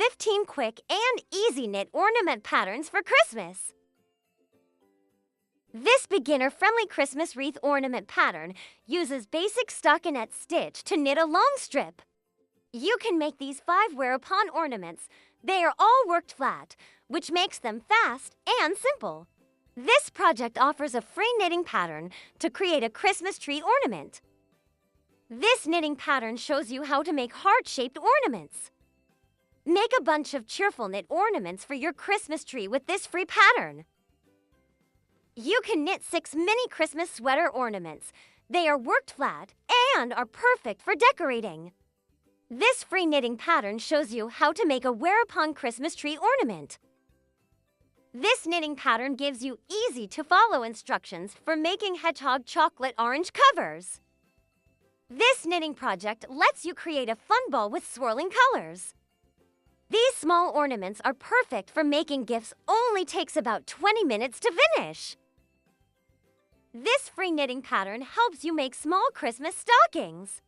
15 quick and easy knit ornament patterns for Christmas. This beginner-friendly Christmas wreath ornament pattern uses basic stockinette stitch to knit a long strip. You can make these 5 wear-upon ornaments. They are all worked flat, which makes them fast and simple. This project offers a free knitting pattern to create a Christmas tree ornament. This knitting pattern shows you how to make heart-shaped ornaments. Make a bunch of cheerful knit ornaments for your Christmas tree with this free pattern. You can knit 6 mini Christmas sweater ornaments. They are worked flat and are perfect for decorating. This free knitting pattern shows you how to make a wear-upon Christmas tree ornament. This knitting pattern gives you easy-to-follow instructions for making hedgehog chocolate orange covers. This knitting project lets you create a fun ball with swirling colors. These small ornaments are perfect for making gifts. Only takes about 20 minutes to finish. This free knitting pattern helps you make small Christmas stockings.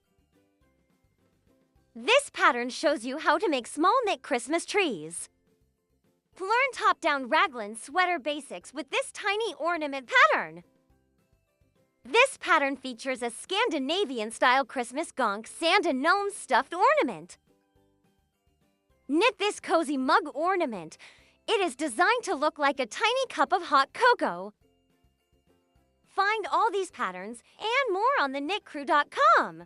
This pattern shows you how to make small knit Christmas trees. Learn top-down raglan sweater basics with this tiny ornament pattern. This pattern features a Scandinavian-style Christmas gonk Santa gnome stuffed ornament. Knit this cozy mug ornament. It is designed to look like a tiny cup of hot cocoa. Find all these patterns and more on theknitcrew.com.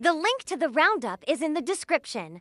The link to the roundup is in the description.